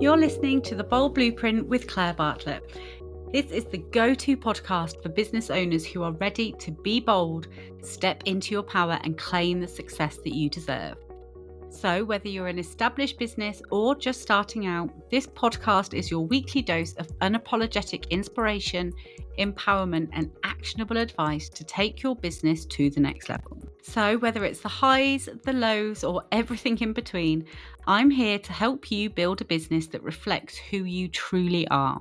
You're listening to The Bold Blueprint with Claire Bartlett. This is the go-to podcast for business owners who are ready to be bold, step into your power and claim the success that you deserve. So whether you're an established business or just starting out, this podcast is your weekly dose of unapologetic inspiration, empowerment, and actionable advice to take your business to the next level. So whether it's the highs, the lows, or everything in between, I'm here to help you build a business that reflects who you truly are.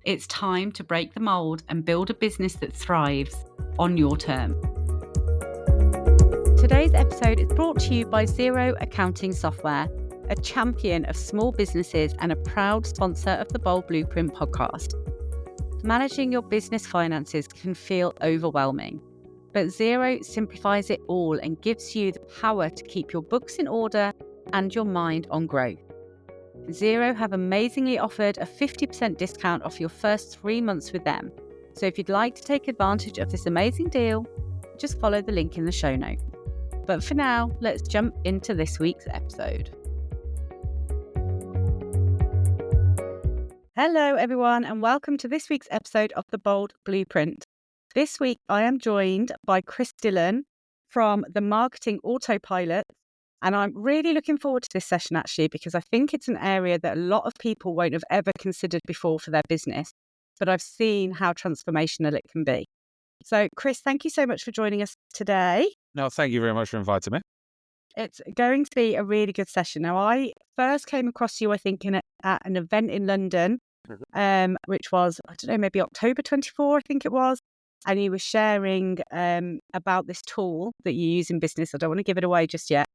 It's time to break the mold and build a business that thrives on your terms. Today's episode is brought to you by Xero Accounting Software, a champion of small businesses and a proud sponsor of the Bold Blueprint podcast. Managing your business finances can feel overwhelming, but Xero simplifies it all and gives you the power to keep your books in order and your mind on growth. Xero have amazingly offered a 50% discount off your first 3 months with them. So if you'd like to take advantage of this amazing deal, just follow the link in the show notes. But for now, let's jump into this week's episode. Hello, everyone, and welcome to this week's episode of The Bold Blueprint. This week, I am joined by Dillon from the Marketing Autopilot, and I'm really looking forward to this session, actually, because I think it's an area that a lot of people won't have ever considered before for their business, but I've seen how transformational it can be. So, Chris, thank you so much for joining us today. No, thank you very much for inviting me. It's going to be a really good session. Now, I first came across you, I think, at an event in London, which was, I don't know, maybe October 24, I think it was. And you were sharing about this tool that you use in business. I don't want to give it away just yet.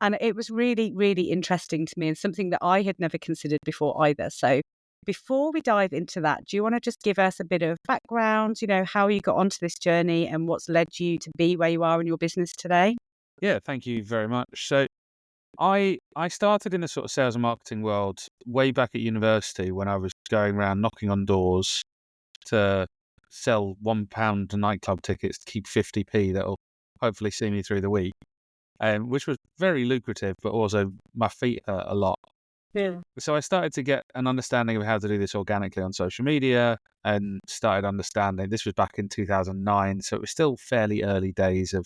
And it was really, really interesting to me and something that I had never considered before either. So before we dive into that, do you want to just give us a bit of background, how you got onto this journey and what's led you to be where you are in your business today? Yeah, thank you very much. So I started in the sort of sales and marketing world way back at university when I was going around knocking on doors to sell £1 nightclub tickets to keep 50p that'll hopefully see me through the week, which was very lucrative, but also my feet hurt a lot. Yeah. So I started to get an understanding of how to do this organically on social media and started understanding, this was back in 2009, so it was still fairly early days of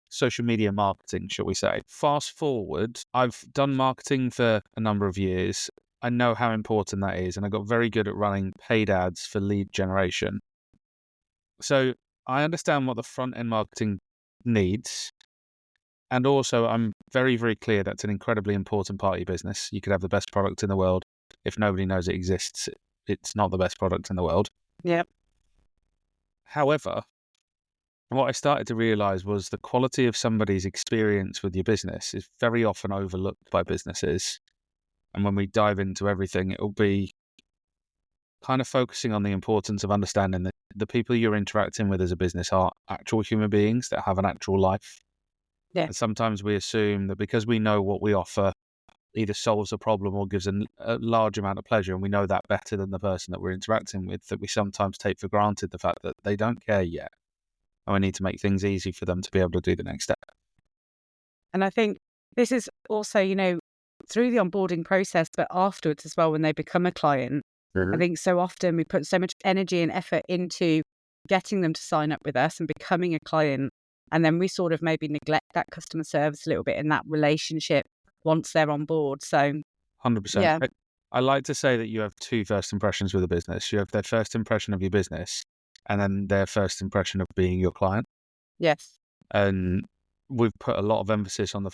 social media marketing, shall we say. Fast forward, I've done marketing for a number of years. I know how important that is, and I got very good at running paid ads for lead generation. So I understand what the front end marketing needs. And also, I'm very, very clear that's an incredibly important part of your business. You could have the best product in the world. If nobody knows it exists, it's not the best product in the world. Yep. However, what I started to realize was the quality of somebody's experience with your business is very often overlooked by businesses. And when we dive into everything, it'll be kind of focusing on the importance of understanding that the people you're interacting with as a business are actual human beings that have an actual life. Yeah. And sometimes we assume that because we know what we offer either solves a problem or gives a large amount of pleasure, and we know that better than the person that we're interacting with, that we sometimes take for granted the fact that they don't care yet. And we need to make things easy for them to be able to do the next step. And I think this is also, through the onboarding process, but afterwards as well, when they become a client, I think so often we put so much energy and effort into getting them to sign up with us and becoming a client. And then we sort of maybe neglect that customer service a little bit in that relationship once they're on board. So 100%. Yeah. I like to say that you have two first impressions with a business. You have their first impression of your business and then their first impression of being your client. Yes. And we've put a lot of emphasis on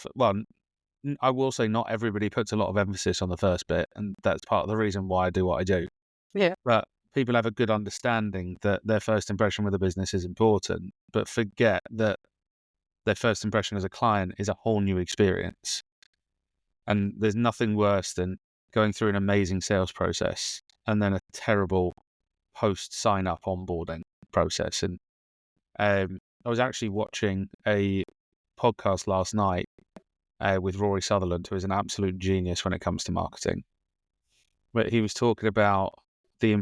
I will say not everybody puts a lot of emphasis on the first bit, and that's part of the reason why I do what I do. Yeah. But people have a good understanding that their first impression with a business is important, but forget that their first impression as a client is a whole new experience. And there's nothing worse than going through an amazing sales process and then a terrible post-sign-up onboarding process. And I was actually watching a podcast last night with Rory Sutherland, who is an absolute genius when it comes to marketing. But he was talking about he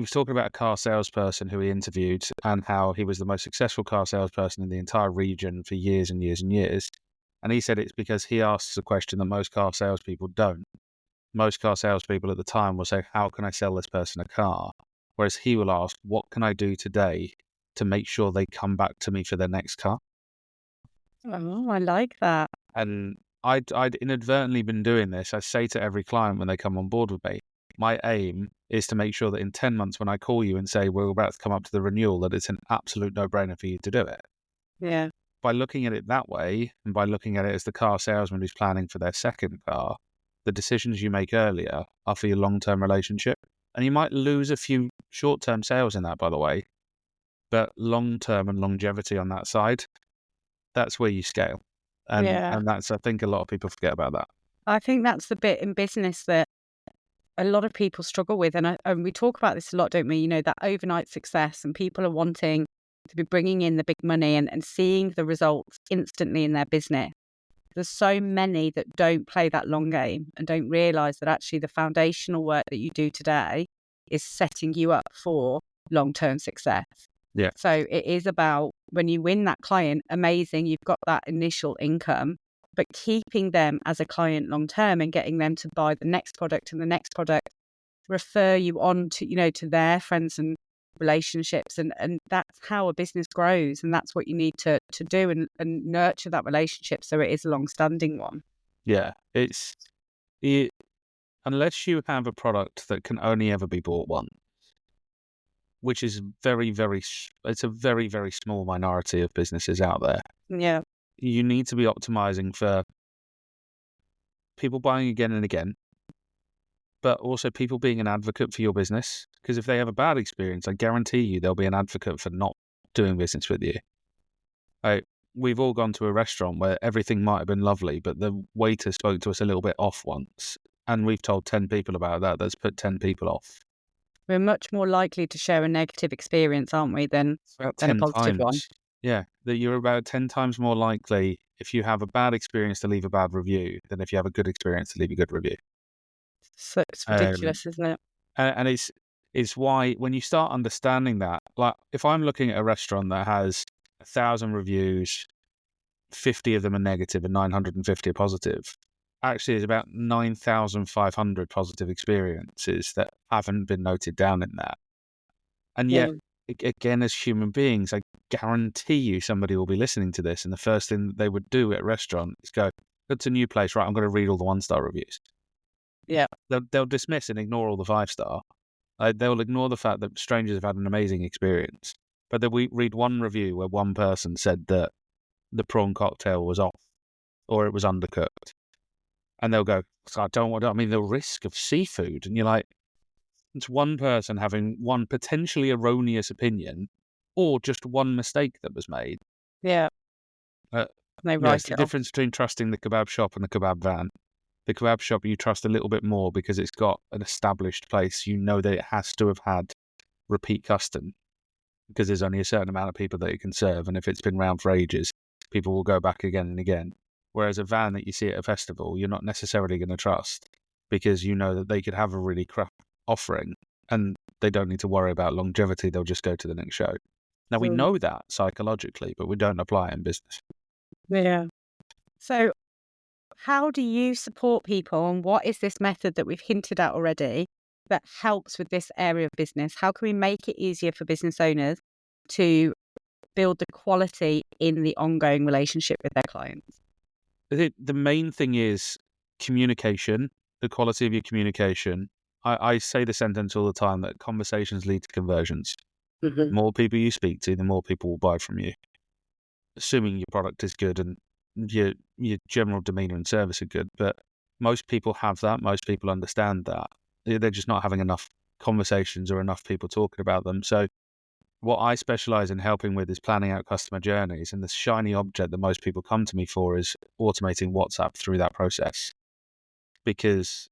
was talking about a car salesperson who he interviewed and how he was the most successful car salesperson in the entire region for years and years and years. And he said it's because he asks a question that most car salespeople don't. most car salespeople at the time will say, how can I sell this person a car? Whereas he will ask, what can I do today to make sure they come back to me for their next car? Oh, I like that. And I'd inadvertently been doing this. I say to every client when they come on board with me, my aim is to make sure that in 10 months when I call you and say we're about to come up to the renewal, that it's an absolute no-brainer for you to do it. Yeah. By looking at it that way, and by looking at it as the car salesman who's planning for their second car, the decisions you make earlier are for your long-term relationship. And you might lose a few short-term sales in that, by the way, but long-term and longevity on that side, that's where you scale. And Yeah. that's, I think a lot of people forget about that. I think that's the bit in business that a lot of people struggle with. And we talk about this a lot, don't we? You know, that overnight success, and people are wanting to be bringing in the big money and seeing the results instantly in their business. There's so many that don't play that long game and don't realize that actually the foundational work that you do today is setting you up for long-term success. Yeah. So it is about when you win that client, amazing, you've got that initial income, but keeping them as a client long-term and getting them to buy the next product and the next product, refer you on to, you know, to their friends and relationships. And that's how a business grows. And that's what you need to do and nurture that relationship so it is a long-standing one. Yeah. Unless you have a product that can only ever be bought once, which is it's a very, very small minority of businesses out there. Yeah. You need to be optimizing for people buying again and again, but also people being an advocate for your business. Because if they have a bad experience, I guarantee you they'll be an advocate for not doing business with you. We've all gone to a restaurant where everything might have been lovely, but the waiter spoke to us a little bit off once, and we've told 10 people about that. That's put 10 people off. We're much more likely to share a negative experience, aren't we, than About a 10 positive one. times. Yeah, that you're about 10 times more likely if you have a bad experience to leave a bad review than if you have a good experience to leave a good review. So it's Um, ridiculous, isn't it? and it's why when you start understanding that, like if I'm looking at a restaurant that has 1,000 reviews, 50 of them are negative and 950 are positive, actually there's about 9,500 positive experiences that haven't been noted down in that. And Yeah. yet, again, as human beings, I guarantee you somebody will be listening to this, and the first thing that they would do at a restaurant is go to a new place, right? I'm going to read all the 1-star reviews. Yeah. They'll dismiss and ignore all the 5-star. They'll ignore the fact that strangers have had an amazing experience. But then we read one review where one person said that the prawn cocktail was off or it was undercooked. And they'll go, the risk of seafood. And you're like, it's one person having one potentially erroneous opinion or just one mistake that was made. Yeah. Uh, They It's write the it off. difference between trusting the kebab shop and the kebab van. The kebab shop you trust a little bit more because it's got an established place. You know that it has to have had repeat custom because there's only a certain amount of people that it can serve. And if it's been around for ages, people will go back again and again. Whereas a van that you see at a festival, you're not necessarily going to trust because you know that they could have a really crap offering and they don't need to worry about longevity. They'll just go to the next show. Now, we know that psychologically, but we don't apply it in business. Yeah. So how do you support people, and what is this method that we've hinted at already that helps with this area of business? How can we make it easier for business owners to build the quality in the ongoing relationship with their clients? I think the main thing is communication, the quality of your communication. I say the sentence all the time that conversations lead to conversions. The more people you speak to, the more people will buy from you. Assuming your product is good and your general demeanor and service are good. But most people have that. Most people understand that. They're just not having enough conversations or enough people talking about them. So what I specialize in helping with is planning out customer journeys. And the shiny object that most people come to me for is automating WhatsApp through that process. Because,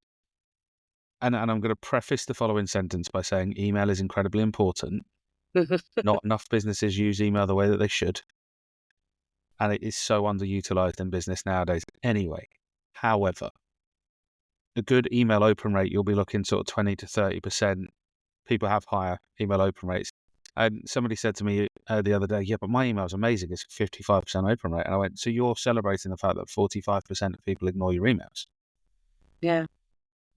and I'm going to preface the following sentence by saying email is incredibly important. Not enough businesses use email the way that they should. And it is so underutilized in business nowadays anyway. However, a good email open rate, you'll be looking sort of 20 to 30%. People have higher email open rates. And somebody said to me the other day, yeah, but my email is amazing. It's 55% open rate. And I went, so you're celebrating the fact that 45% of people ignore your emails? Yeah.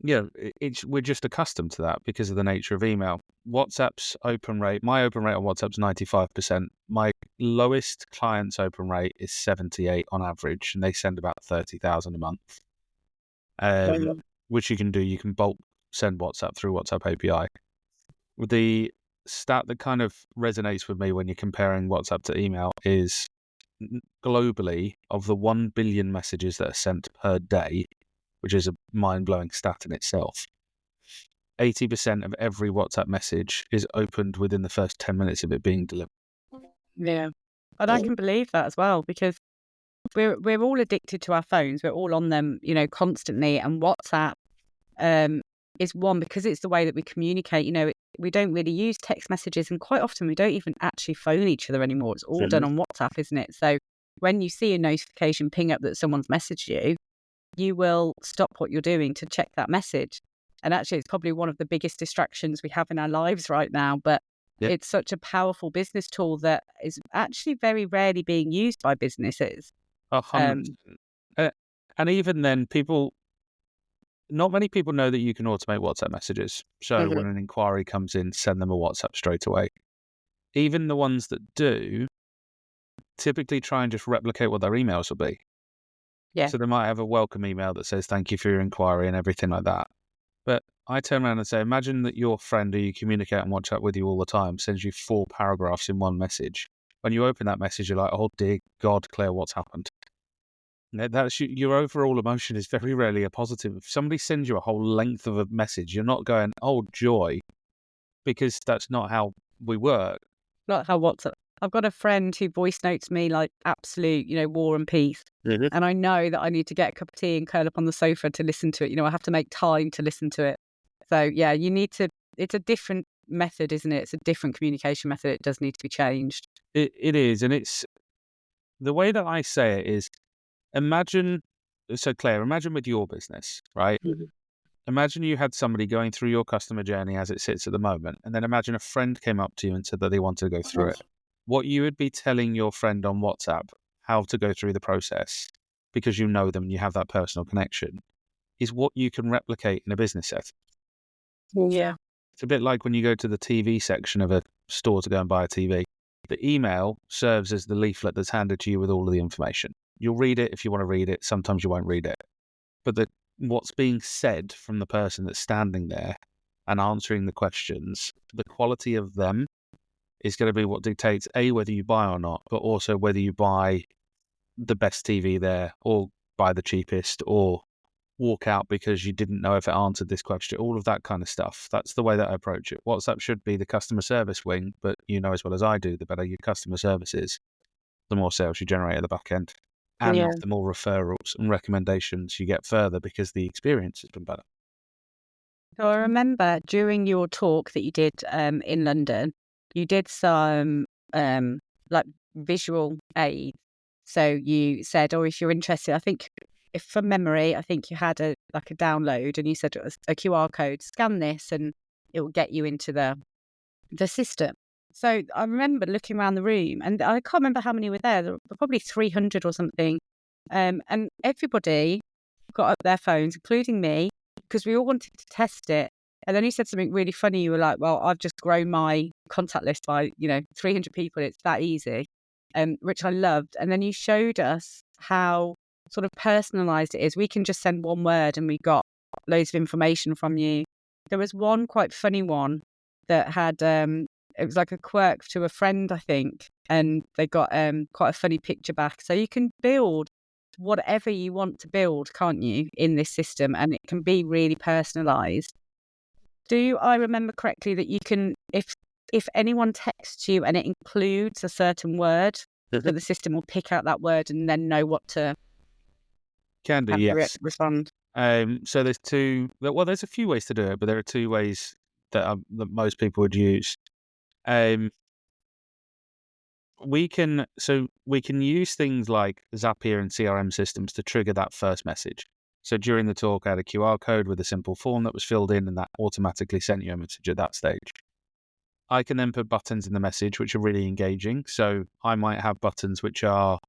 we're just accustomed to that because of the nature of email. WhatsApp's open rate, my open rate on WhatsApp's 95%. My lowest client's open rate is 78 on average, and they send about 30,000 a month. Which you can do. You can bulk send WhatsApp through WhatsApp API. The stat that kind of resonates with me when you're comparing WhatsApp to email is globally, of the 1 billion messages that are sent per day, which is a mind-blowing stat in itself, 80% of every WhatsApp message is opened within the first 10 minutes of it being delivered. Yeah. And I can believe that as well, because we're all addicted to our phones. We're all on them, constantly. And WhatsApp is one, because it's the way that we communicate. We don't really use text messages, and quite often we don't even actually phone each other anymore. It's all done on WhatsApp, isn't it? So when you see a notification ping up that someone's messaged you, you will stop what you're doing to check that message. And actually, it's probably one of the biggest distractions we have in our lives right now. But it's such a powerful business tool that is actually very rarely being used by businesses. 100%. And even then, not many people know that you can automate WhatsApp messages. So when an inquiry comes in, send them a WhatsApp straight away. Even the ones that do typically try and just replicate what their emails will be. Yeah. So they might have a welcome email that says, thank you for your inquiry and everything like that. But I turn around and say, imagine that your friend who you communicate on WhatsApp with you all the time sends you 4 paragraphs in one message. When you open that message, you're like, oh dear God, Claire, what's happened? That's your overall emotion is very rarely a positive. If somebody sends you a whole length of a message, you're not going, oh joy, because that's not how we work. Not how WhatsApp. I've got a friend who voice notes me like absolute, war and peace. And I know that I need to get a cup of tea and curl up on the sofa to listen to it. I have to make time to listen to it. So yeah, you need to, it's a different method, isn't it? It's a different communication method. It does need to be changed. It is. And it's the way that I say it is, so Claire, imagine with your business, right? Imagine you had somebody going through your customer journey as it sits at the moment, and then imagine a friend came up to you and said that they wanted to go through it. What you would be telling your friend on WhatsApp how to go through the process, because you know them and you have that personal connection, is what you can replicate in a business setting. Yeah. It's a bit like when you go to the TV section of a store to go and buy a TV. The email serves as the leaflet that's handed to you with all of the information. You'll read it if you want to read it. Sometimes you won't read it. But what's being said from the person that's standing there and answering the questions, the quality of them is going to be what dictates, A, whether you buy or not, but also whether you buy the best TV there or buy the cheapest or walk out because you didn't know if it answered this question, all of that kind of stuff. That's the way that I approach it. WhatsApp should be the customer service wing, but you know as well as I do, the better your customer service is, the more sales you generate at the back end. And the more referrals and recommendations you get further because the experience has been better. So I remember during your talk that you did in London, you did some like visual aids. So you said, if you're interested, I think if from memory, I think you had a download, and you said it was a QR code, scan this and it will get you into the system. So I remember looking around the room, and I can't remember how many were there. There were probably 300 or something. And everybody got up their phones, including me, because we all wanted to test it. And then you said something really funny. You were like, well, I've just grown my contact list by, 300 people. It's that easy, which I loved. And then you showed us how sort of personalized it is. We can just send one word and we got loads of information from you. There was one quite funny one that had, it was like a quirk to a friend, I think. And they got quite a funny picture back. So you can build whatever you want to build, can't you, in this system? And it can be really personalized. Do I remember correctly that you can, if anyone texts you and it includes a certain word, that the system will pick out that word and then know what to respond? So there's there's a few ways to do it, but there are 2 ways that most people would use. We can use things like Zapier and CRM systems to trigger that first message. So during the talk, I had a QR code with a simple form that was filled in, and that automatically sent you a message at that stage. I can then put buttons in the message, which are really engaging. So I might have buttons which are,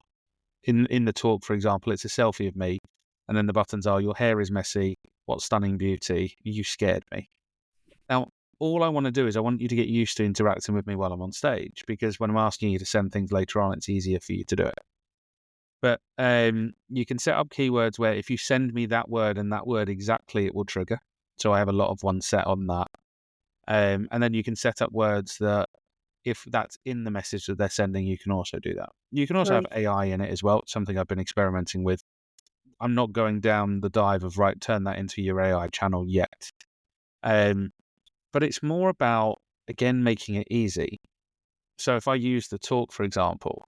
in the talk, for example, it's a selfie of me. And then the buttons are, your hair is messy, what stunning beauty, you scared me. Now, all I want to do is I want you to get used to interacting with me while I'm on stage, because when I'm asking you to send things later on, it's easier for you to do it. But you can set up keywords where if you send me that word and that word exactly, it will trigger. So I have a lot of ones set on that. And then you can set up words that if that's in the message that they're sending, you can also do that. You can also have AI in it as well, something I've been experimenting with. I'm not going down the dive of, right, turn that into your AI channel yet. But it's more about, again, making it easy. So if I use the talk, for example,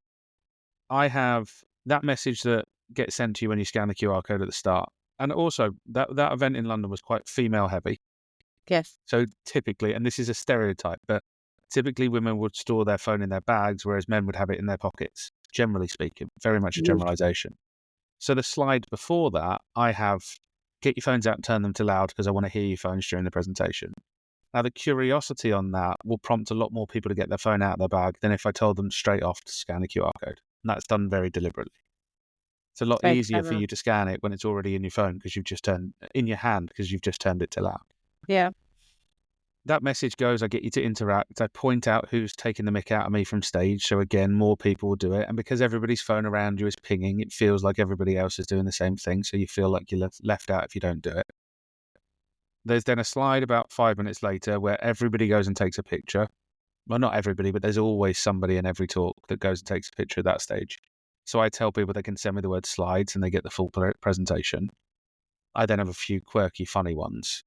I have that message that gets sent to you when you scan the QR code at the start. And also, that event in London was quite female heavy. Yes. So typically, and this is a stereotype, but typically women would store their phone in their bags, whereas men would have it in their pockets, generally speaking, very much a generalization. So the slide before that, I have, get your phones out and turn them to loud because I want to hear your phones during the presentation. Now, the curiosity on that will prompt a lot more people to get their phone out of their bag than if I told them straight off to scan the QR code. And that's done very deliberately. It's a lot easier for you to scan it when it's already in your phone because you've just turned in your hand because you've just turned it to loud. Yeah. That message goes, I get you to interact. I point out who's taking the mick out of me from stage. So again, more people will do it. And because everybody's phone around you is pinging, it feels like everybody else is doing the same thing. So you feel like you're left out if you don't do it. There's then a slide about 5 minutes later where everybody goes and takes a picture. Well, not everybody, but there's always somebody in every talk that goes and takes a picture at that stage. So I tell people they can send me the word slides and they get the full presentation. I then have a few quirky, funny ones.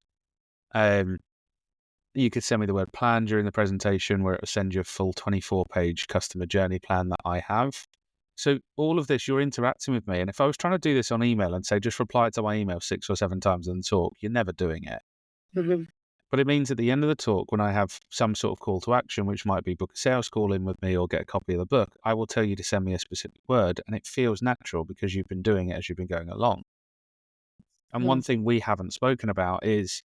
You could send me the word plan during the presentation where it will send you a full 24-page customer journey plan that I have. So all of this, you're interacting with me. And if I was trying to do this on email and say, just reply to my email 6 or 7 times in the talk, you're never doing it. Mm-hmm. But it means at the end of the talk, when I have some sort of call to action, which might be book a sales call in with me or get a copy of the book, I will tell you to send me a specific word. And it feels natural because you've been doing it as you've been going along. And one thing we haven't spoken about is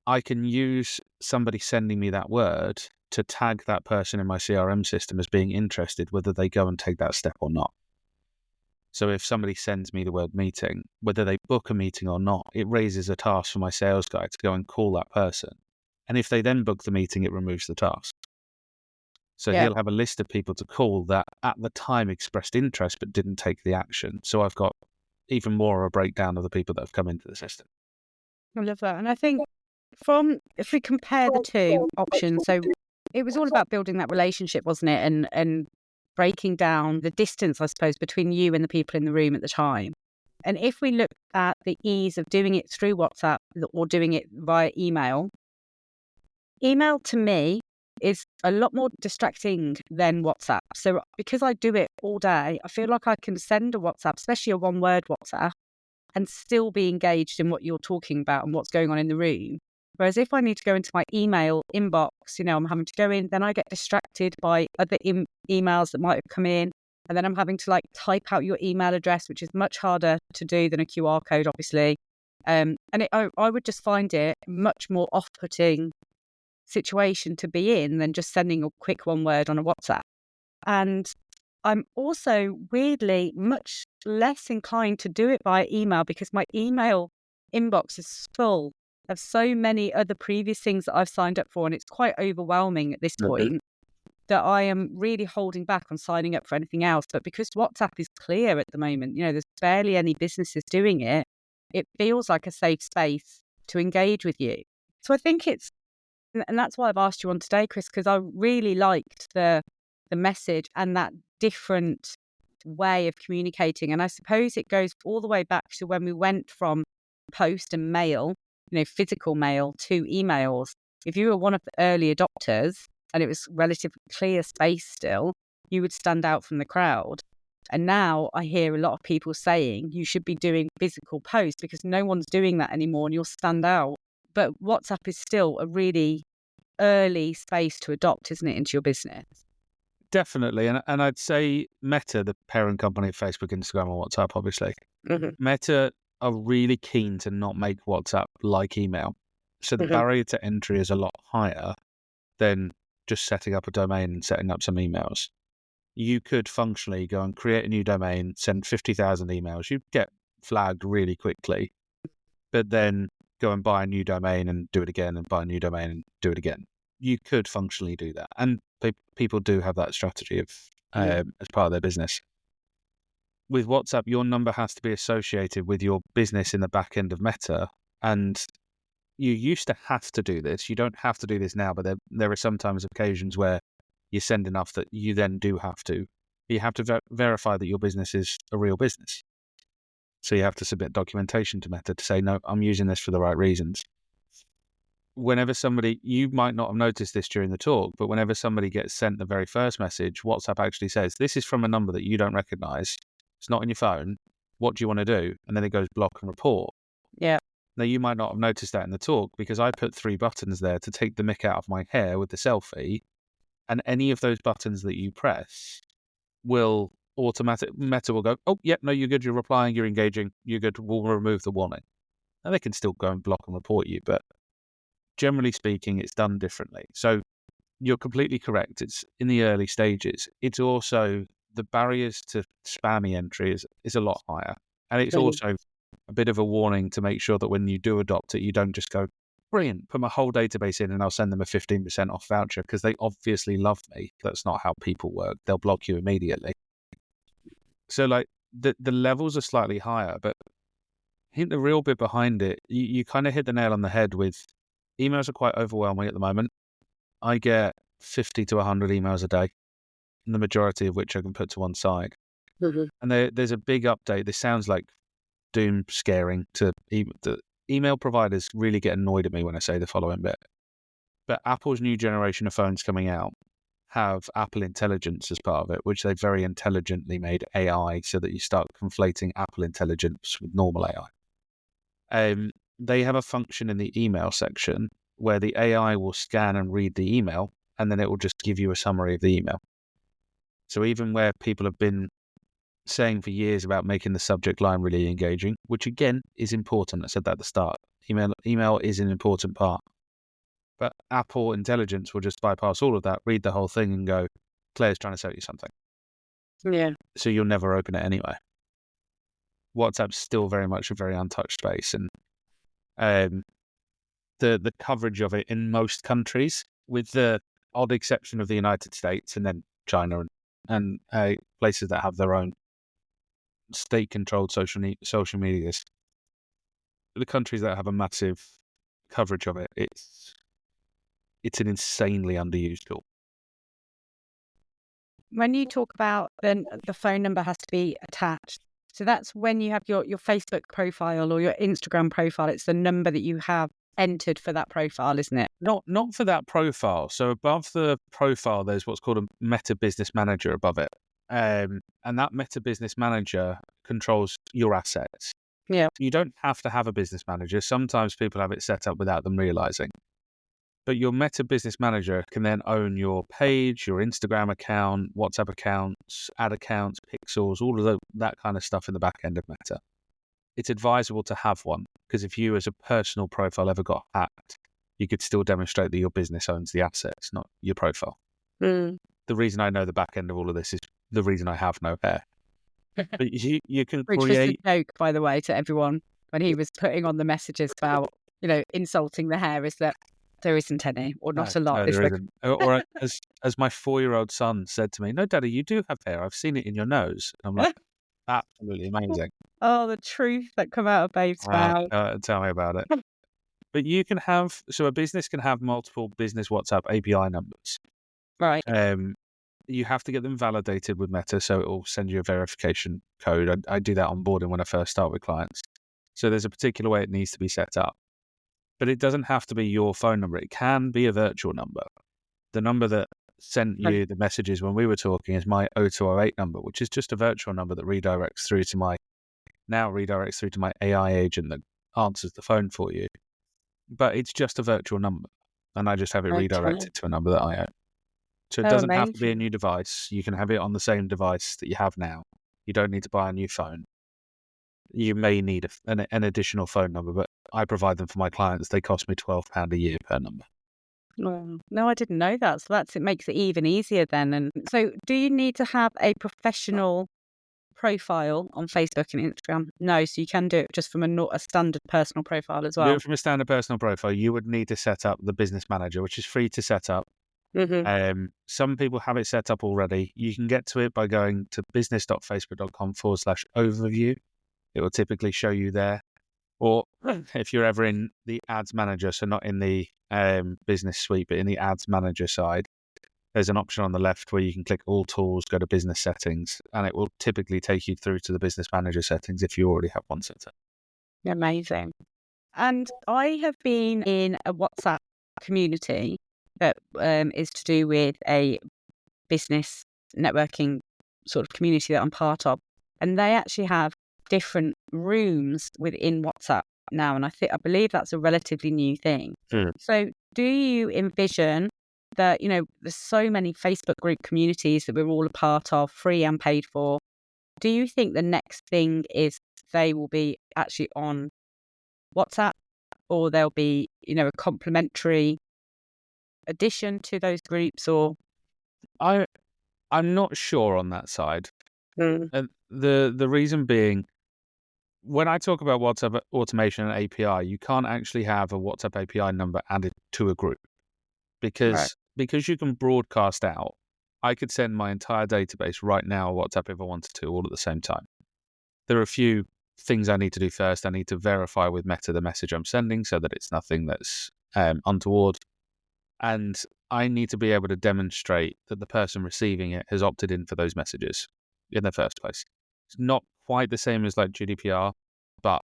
I can use somebody sending me that word to tag that person in my CRM system as being interested, whether they go and take that step or not. So if somebody sends me the word meeting, whether they book a meeting or not, it raises a task for my sales guy to go and call that person. And if they then book the meeting, it removes the task. So he'll have a list of people to call that at the time expressed interest but didn't take the action. So I've got even more of a breakdown of the people that have come into the system. I love that. And I think if we compare the two options, so it was all about building that relationship, wasn't it? And breaking down the distance, I suppose, between you and the people in the room at the time. And if we look at the ease of doing it through WhatsApp or doing it via email to me is a lot more distracting than WhatsApp. So because I do it all day, I feel like I can send a WhatsApp, especially a one-word WhatsApp, and still be engaged in what you're talking about and what's going on in the room. Whereas if I need to go into my email inbox, I'm having to go in, then I get distracted by other emails that might have come in. And then I'm having to type out your email address, which is much harder to do than a QR code, obviously. I would just find it much more off-putting situation to be in than just sending a quick one word on a WhatsApp. And I'm also weirdly much less inclined to do it by email because my email inbox is full of so many other previous things that I've signed up for. And it's quite overwhelming at this point that I am really holding back on signing up for anything else. But because WhatsApp is clear at the moment, there's barely any businesses doing it. It feels like a safe space to engage with you. So I think and that's why I've asked you on today, Chris, because I really liked the message and that different way of communicating. And I suppose it goes all the way back to when we went from post and mail, physical mail to emails. If you were one of the early adopters and it was relatively clear space still, you would stand out from the crowd. And now I hear a lot of people saying you should be doing physical post because no one's doing that anymore and you'll stand out. But WhatsApp is still a really early space to adopt, isn't it, into your business? Definitely. And I'd say Meta, the parent company of Facebook, Instagram, and WhatsApp, obviously, Meta are really keen to not make WhatsApp like email. So the barrier to entry is a lot higher than just setting up a domain and setting up some emails. You could functionally go and create a new domain, send 50,000 emails. You get flagged really quickly, but then go and buy a new domain and do it again and buy a new domain and do it again. You could functionally do that. And people do have that strategy of as part of their business. With WhatsApp, your number has to be associated with your business in the back end of Meta. And you used to have to do this. You don't have to do this now, but there are sometimes occasions where you send enough that you then do have to. You have to verify that your business is a real business. So you have to submit documentation to Meta to say, no, I'm using this for the right reasons. Whenever somebody, you might not have noticed this during the talk, but whenever somebody gets sent the very first message, WhatsApp actually says, this is from a number that you don't recognize. It's not on your phone. What do you want to do? And then it goes block and report. Yeah. Now, you might not have noticed that in the talk because I put 3 buttons there to take the mick out of my hair with the selfie. And any of those buttons that you press will Meta will go, oh, yep, no, you're good. You're replying. You're engaging. You're good. We'll remove the warning. Now, they can still go and block and report you, but generally speaking, it's done differently. So you're completely correct. It's in the early stages. It's also the barriers to spammy entry is a lot higher. And it's also a bit of a warning to make sure that when you do adopt it, you don't just go, brilliant, put my whole database in and I'll send them a 15% off voucher because they obviously love me. That's not how people work. They'll block you immediately. So like the levels are slightly higher, but I think the real bit behind it, you kind of hit the nail on the head with emails are quite overwhelming at the moment. I get 50 to 100 emails a day, the majority of which I can put to one side. Mm-hmm. And there's a big update. This sounds like doom scaring to the email providers really get annoyed at me when I say the following bit. But Apple's new generation of phones coming out have Apple Intelligence as part of it, which they very intelligently made AI so that you start conflating Apple Intelligence with normal AI. They have a function in the email section where the AI will scan and read the email, and then it will just give you a summary of the email. So even where people have been saying for years about making the subject line really engaging, which again is important. I said that at the start. Email is an important part. But Apple Intelligence will just bypass all of that, read the whole thing and go, Claire's trying to sell you something. Yeah. So you'll never open it anyway. WhatsApp's still very much a very untouched space. And the coverage of it in most countries, with the odd exception of the United States and then China and places that have their own state-controlled social medias, the countries that have a massive coverage of it, it's an insanely underused tool. When you talk about then the phone number has to be attached, so that's when you have your Facebook profile or your Instagram profile. It's the number that you have entered for that profile, isn't it? Not for that profile. So above the profile, there's what's called a Meta Business Manager above it. And that Meta Business Manager controls your assets. Yeah. You don't have to have a business manager. Sometimes people have it set up without them realizing. But your Meta Business Manager can then own your page, your Instagram account, WhatsApp accounts, ad accounts, pixels, all of that kind of stuff in the back end of Meta. It's advisable to have one because if you as a personal profile ever got hacked, you could still demonstrate that your business owns the assets, not your profile. Mm. The reason I know the back end of all of this is the reason I have no hair. But you can Which create... was a joke, by the way, to everyone when he was putting on the messages about, insulting the hair, is that there isn't any, or not a lot. No, there isn't. Or as my 4-year-old son said to me, no, Daddy, you do have hair. I've seen it in your nose. And I'm like, absolutely amazing. Oh, the truth that come out of Babe's mouth. Tell me about it. But you can have, so a business can have multiple business WhatsApp API numbers. Right. You have to get them validated with Meta, so it will send you a verification code. I do that onboarding when I first start with clients. So there's a particular way it needs to be set up. But it doesn't have to be your phone number. It can be a virtual number. The number that sent you the messages when we were talking is my 0208 number, which is just a virtual number that redirects through to my AI agent that answers the phone for you. But it's just a virtual number, and I just have it redirected to a number that I own. So it doesn't have to be a new device. You can have it on the same device that you have now. You don't need to buy a new phone. You may need an additional phone number, but I provide them for my clients. They cost me £12 a year per number. Well, no, I didn't know that. So it makes it even easier then. And so do you need to have a professional profile on Facebook and Instagram? No, so you can do it just from a standard personal profile as Do well. it from a standard personal profile. You would need to set up the business manager, which is free to set up. Some people have it set up already. You can get to it by going to business.facebook.com/overview. It will typically show you there. Or if you're ever in the ads manager, so not in the business suite, but in the ads manager side, there's an option on the left where you can click all tools, go to business settings, and it will typically take you through to the business manager settings if you already have one set up. Amazing. And I have been in a WhatsApp community that is to do with a business networking sort of community that I'm part of. And they actually have different rooms within WhatsApp now. And I believe that's a relatively new thing. So do you envision that, there's so many Facebook group communities that we're all a part of, free and paid for. Do you think the next thing is they will be actually on WhatsApp, or there'll be, a complementary addition to those groups? Or I'm not sure on that side. And the reason being, when I talk about WhatsApp automation and API, you can't actually have a WhatsApp API number added to a group because you can broadcast out. I could send my entire database right now WhatsApp if I wanted to, all at the same time. There are a few things I need to do first. I need to verify with Meta the message I'm sending so that it's nothing that's untoward. And I need to be able to demonstrate that the person receiving it has opted in for those messages in the first place. It's not quite the same as like GDPR, but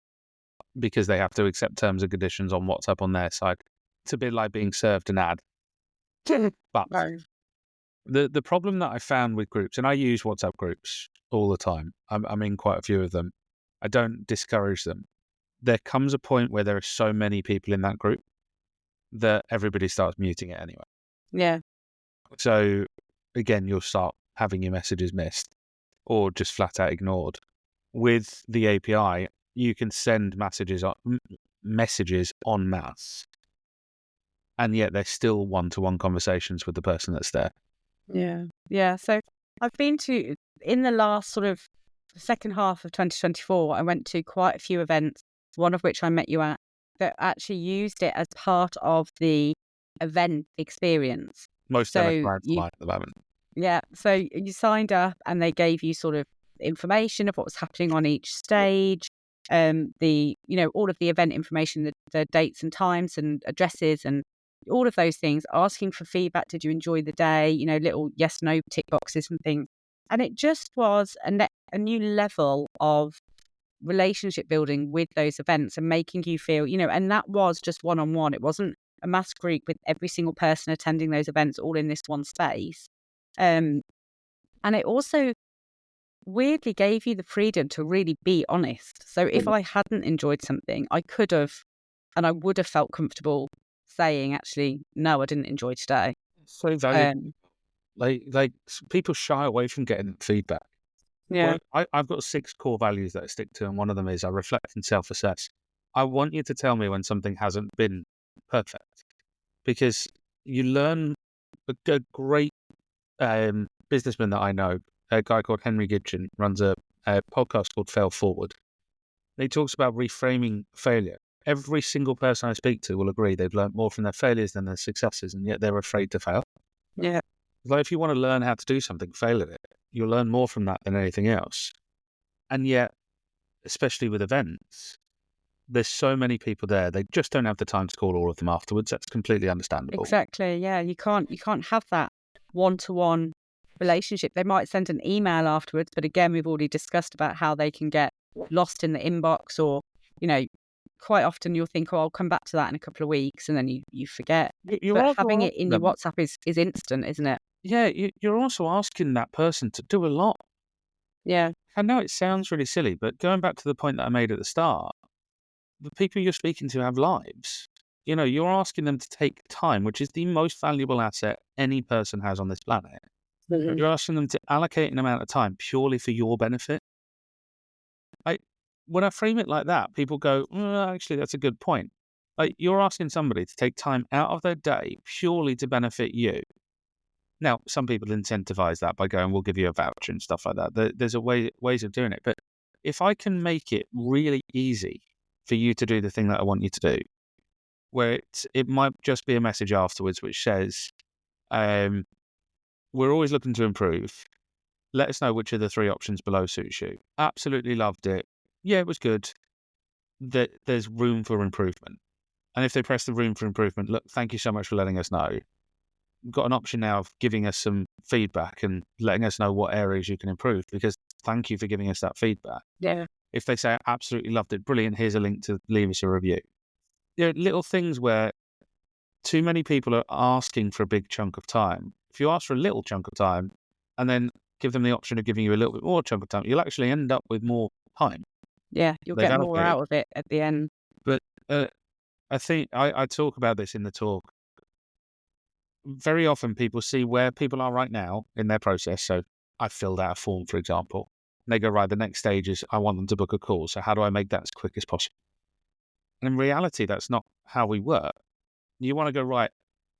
because they have to accept terms and conditions on WhatsApp on their side, it's a bit like being served an ad. But the problem that I found with groups, and I use WhatsApp groups all the time. I'm in quite a few of them. I don't discourage them. There comes a point where there are so many people in that group that everybody starts muting it anyway. Yeah. So again, you'll start having your messages missed or just flat out ignored. With the API, you can send messages en masse, and yet they're still one-to-one conversations with the person that's there. Yeah. So I've been in the last sort of second half of 2024, I went to quite a few events, one of which I met you at, that actually used it as part of the event experience. Most clients at the moment. Yeah. So you signed up and they gave you sort of information of what was happening on each stage, all of the event information, the dates and times and addresses and all of those things, asking for feedback. Did you enjoy the day? Little yes, no tick boxes and things. And it just was a new level of relationship building with those events and making you feel, and that was just one-on-one. It wasn't a mass group with every single person attending those events all in this one space. And it also weirdly gave you the freedom to really be honest. So if I hadn't enjoyed something, I could have, and I would have felt comfortable saying, actually, no, I didn't enjoy today. So valuable. Like people shy away from getting feedback. Yeah. Well, I've got 6 core values that I stick to, and one of them is I reflect and self-assess. I want you to tell me when something hasn't been perfect, because you learn. A great businessman that I know, a guy called Henry Gidgen, runs a podcast called Fail Forward. He talks about reframing failure. Every single person I speak to will agree they've learned more from their failures than their successes, and yet they're afraid to fail. Yeah. Like if you want to learn how to do something, fail at it. You'll learn more from that than anything else. And yet, especially with events, there's so many people there. They just don't have the time to call all of them afterwards. That's completely understandable. Exactly. Yeah. You can't have that one-to-one relationship. They might send an email afterwards, but again, we've already discussed about how they can get lost in the inbox, or, quite often you'll think, oh, I'll come back to that in a couple of weeks, and then you forget. But having it in your WhatsApp is instant, isn't it? Yeah, you're also asking that person to do a lot. Yeah. I know it sounds really silly, but going back to the point that I made at the start, the people you're speaking to have lives. You're asking them to take time, which is the most valuable asset any person has on this planet. Mm-hmm. You're asking them to allocate an amount of time purely for your benefit. When I frame it like that, people go, actually, that's a good point. You're asking somebody to take time out of their day purely to benefit you. Now, some people incentivize that by going, we'll give you a voucher and stuff like that. There's ways of doing it. But if I can make it really easy for you to do the thing that I want you to do, where it might just be a message afterwards which says, we're always looking to improve. Let us know which of the 3 options below suits you. Absolutely loved it. Yeah, it was good. There's room for improvement. And if they press the room for improvement, look, thank you so much for letting us know. We've got an option now of giving us some feedback and letting us know what areas you can improve, because thank you for giving us that feedback. Yeah. If they say, absolutely loved it, brilliant, here's a link to leave us a review. There are little things where too many people are asking for a big chunk of time. If you ask for a little chunk of time and then give them the option of giving you a little bit more chunk of time, you'll actually end up with more time. Yeah, you'll They've get more allocated. out of it at the end. But I think I talk about this in the talk. Very often people see where people are right now in their process. So I filled out a form, for example. And they go, right, the next stage is I want them to book a call. So how do I make that as quick as possible? And in reality, that's not how we work. You want to go, right,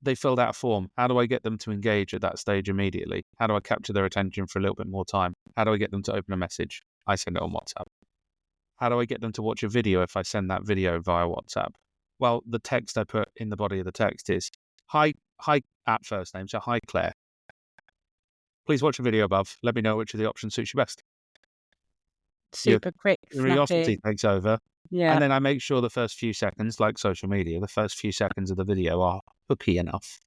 they filled out a form. How do I get them to engage at that stage immediately? How do I capture their attention for a little bit more time? How do I get them to open a message? I send it on WhatsApp. How do I get them to watch a video if I send that video via WhatsApp? Well, the text I put in the body of the text is, hi at first name. So, hi, Claire. Please watch a video above. Let me know which of the options suits you best. Super quick, Curiosity snappy. takes over. Yeah. And then I make sure the first few seconds, like social media, the first few seconds of the video are hooky enough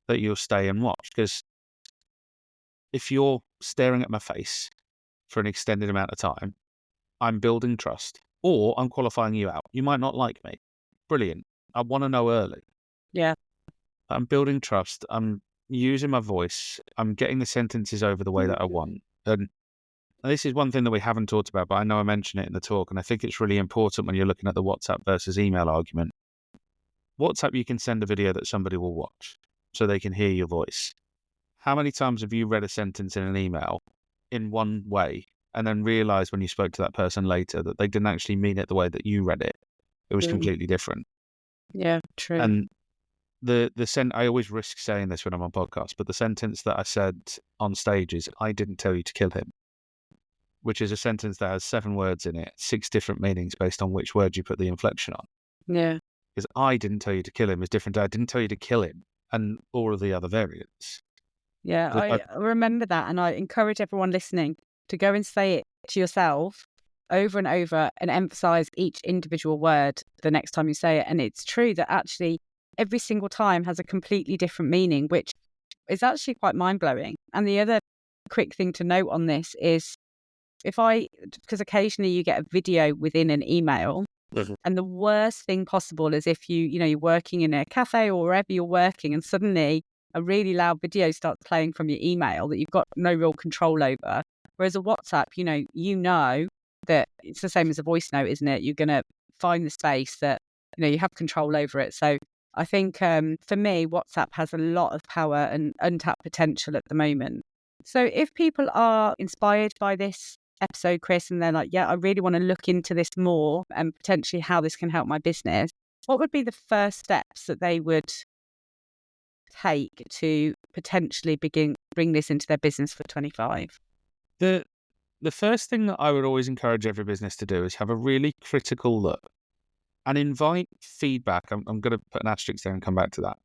that you'll stay and watch. Because if you're staring at my face for an extended amount of time, I'm building trust, or I'm qualifying you out. You might not like me. Brilliant. I want to know early. Yeah. I'm building trust. I'm using my voice. I'm getting the sentences over the way that I want. And this is one thing that we haven't talked about, but I know I mentioned it in the talk, and I think it's really important when you're looking at the WhatsApp versus email argument. WhatsApp, you can send a video that somebody will watch so they can hear your voice. How many times have you read a sentence in an email in one way and then realized when you spoke to that person later that they didn't actually mean it the way that you read it? It was completely different. Yeah, true. And I always risk saying this when I'm on podcasts, but the sentence that I said on stage is, I didn't tell you to kill him, which is a sentence that has 7 words in it, 6 different meanings based on which word you put the inflection on. Yeah. Because I didn't tell you to kill him is different to I didn't tell you to kill him and all of the other variants. Yeah, I remember that, and I encourage everyone listening to go and say it to yourself over and over and emphasize each individual word the next time you say it. And it's true that actually every single time has a completely different meaning, which is actually quite mind-blowing. And the other quick thing to note on this is because occasionally you get a video within an email, and the worst thing possible is if you're working in a cafe or wherever you're working, and suddenly a really loud video starts playing from your email that you've got no real control over. Whereas a WhatsApp, you know that it's the same as a voice note, isn't it? You're going to find the space that, you have control over it. So I think for me, WhatsApp has a lot of power and untapped potential at the moment. So if people are inspired by this episode, Chris, and they're like, yeah, I really want to look into this more and potentially how this can help my business, what would be the first steps that they would take to potentially bring this into their business for 25? The first thing that I would always encourage every business to do is have a really critical look and invite feedback. I'm going to put an asterisk there and come back to that.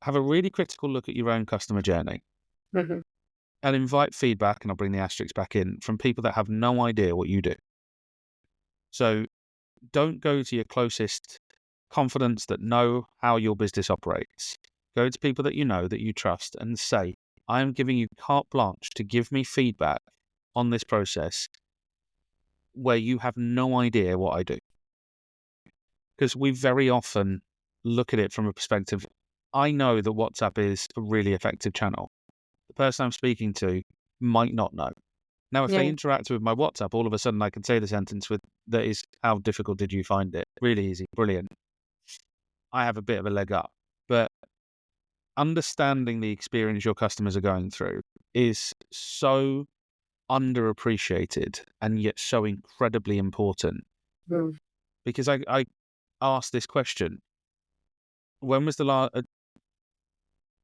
Have a really critical look at your own customer journey and invite feedback, and I'll bring the asterisk back in, from people that have no idea what you do. So don't go to your closest confidants that know how your business operates. Go to people that you know, that you trust, and say, I am giving you carte blanche to give me feedback on this process where you have no idea what I do. Because we very often look at it from a perspective, I know that WhatsApp is a really effective channel. The person I'm speaking to might not know. Now, if they interact with my WhatsApp, all of a sudden I can say the sentence that is, how difficult did you find it? Really easy, brilliant. I have a bit of a leg up. But understanding the experience your customers are going through is so underappreciated and yet so incredibly important. Because I asked this question, when was the last,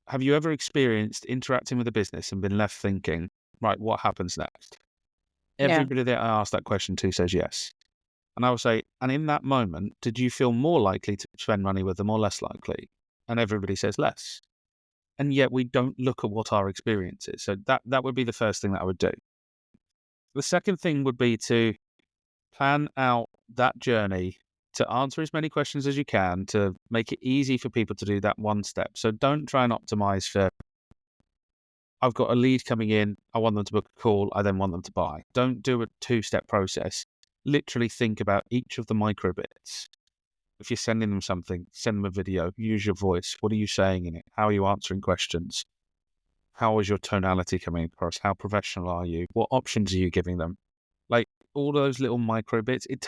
have you ever experienced interacting with a business and been left thinking, right, what happens next? Everybody that I asked that question to says yes. And I will say, and in that moment, did you feel more likely to spend money with them or less likely? And everybody says less. And yet we don't look at what our experience is. So that would be the first thing that I would do. The second thing would be to plan out that journey to answer as many questions as you can to make it easy for people to do that one step. So don't try and optimize for, I've got a lead coming in, I want them to book a call, I then want them to buy. Don't do a two-step process. Literally think about each of the micro bits. If you're sending them something, send them a video, use your voice. What are you saying in it? How are you answering questions? How is your tonality coming across? How professional are you? What options are you giving them? Like all those little micro bits. It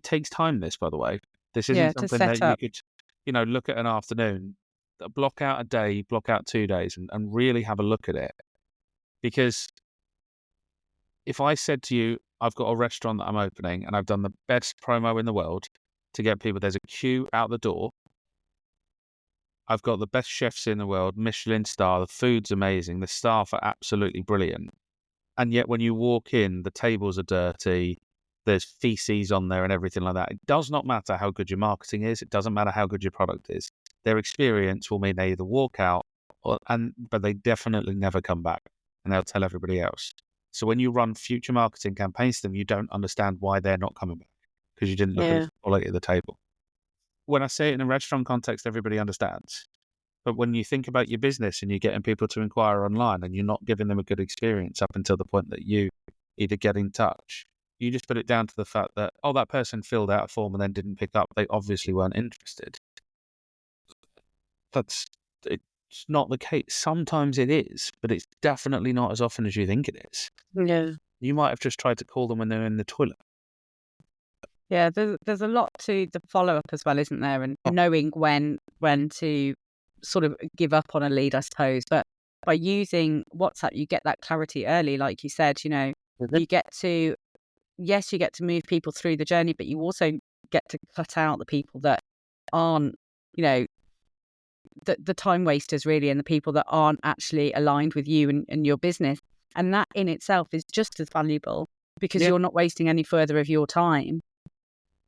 takes time, this, by the way. This isn't To something set that you up. could, look at an afternoon. Block out a day, block out 2 days and really have a look at it. Because if I said to you, I've got a restaurant that I'm opening and I've done the best promo in the world to get people, there's a queue out the door. I've got the best chefs in the world, Michelin star, the food's amazing, the staff are absolutely brilliant. And yet when you walk in, the tables are dirty, there's feces on there and everything like that. It does not matter how good your marketing is. It doesn't matter how good your product is. Their experience will mean they either walk out but they definitely never come back and they'll tell everybody else. So when you run future marketing campaigns to them, you don't understand why they're not coming back because you didn't look at the quality of the table. When I say it in a restaurant context, everybody understands. But when you think about your business and you're getting people to inquire online and you're not giving them a good experience up until the point that you either get in touch, you just put it down to the fact that, that person filled out a form and then didn't pick up. They obviously weren't interested. It's not the case. Sometimes it is, but it's definitely not as often as you think it is. Yeah. You might have just tried to call them when they're in the toilet. Yeah, there's a lot to the follow-up as well, isn't there? And knowing when to sort of give up on a lead, I suppose. But by using WhatsApp, you get that clarity early, like you said, you get to, yes, you get to move people through the journey, but you also get to cut out the people that aren't, the time wasters really, and the people that aren't actually aligned with you and your business. And that in itself is just as valuable because you're not wasting any further of your time.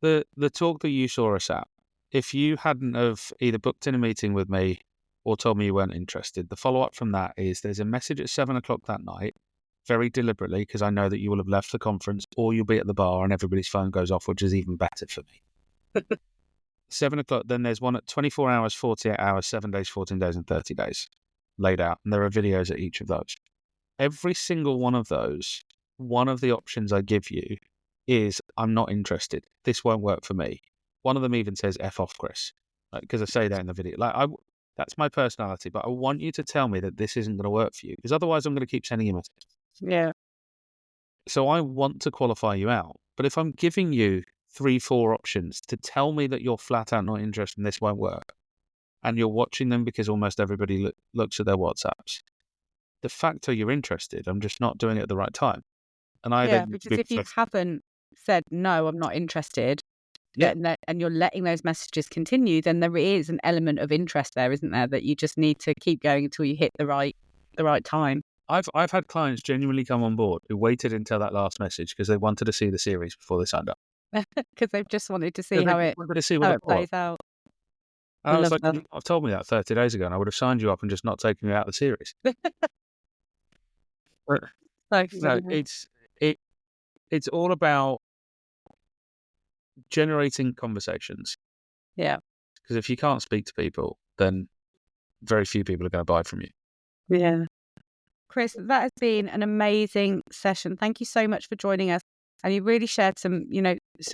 The talk that you saw us at, if you hadn't have either booked in a meeting with me or told me you weren't interested, the follow-up from that is there's a message at 7:00 that night, very deliberately, because I know that you will have left the conference or you'll be at the bar and everybody's phone goes off, which is even better for me. 7:00, then there's one at 24 hours, 48 hours, 7 days, 14 days, and 30 days laid out. And there are videos at each of those. Every single one of those, one of the options I give you is, I'm not interested. This won't work for me. One of them even says, F off, Chris, because I say that in the video. That's my personality, but I want you to tell me that this isn't going to work for you, because otherwise I'm going to keep sending you messages. Yeah. So I want to qualify you out. But if I'm giving you 3-4 options to tell me that you're flat out not interested and this won't work, and you're watching them because almost everybody looks at their WhatsApps, de facto you're interested. I'm just not doing it at the right time. And because if you haven't said, no, I'm not interested, and you're letting those messages continue, then there is an element of interest there, isn't there, that you just need to keep going until you hit the right time. I've had clients genuinely come on board who waited until that last message because they wanted to see the series before they signed up. Because they've just wanted to see how it plays out. And I was like, I've told me that 30 days ago and I would have signed you up and just not taken you out of the series. It's all about generating conversations. Yeah. Because if you can't speak to people, then very few people are going to buy from you. Yeah. Chris, that has been an amazing session. Thank you so much for joining us. And you really shared some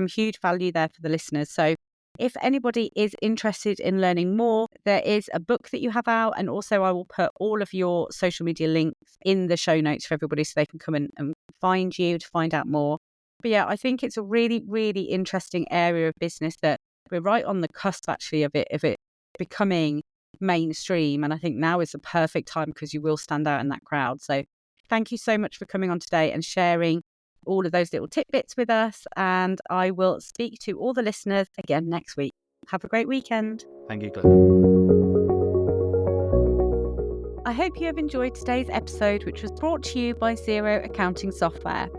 huge value there for the listeners. So if anybody is interested in learning more, there is a book that you have out. And also I will put all of your social media links in the show notes for everybody so they can come and find you to find out more. But yeah, I think it's a really, really interesting area of business that we're right on the cusp actually of it becoming mainstream. And I think now is the perfect time because you will stand out in that crowd. So thank you so much for coming on today and sharing all of those little tidbits with us. And I will speak to all the listeners again next week. Have a great weekend. Thank you, Claire. I hope you have enjoyed today's episode, which was brought to you by Xero Accounting Software,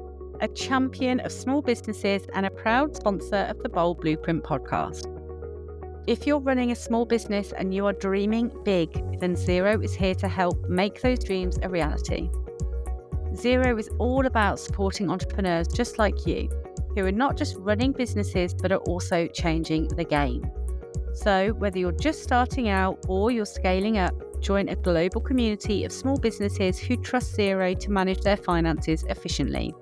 a champion of small businesses and a proud sponsor of the Bold Blueprint podcast. If you're running a small business and you are dreaming big, then Xero is here to help make those dreams a reality. Xero is all about supporting entrepreneurs just like you, who are not just running businesses but are also changing the game. So whether you're just starting out or you're scaling up, join a global community of small businesses who trust Xero to manage their finances efficiently.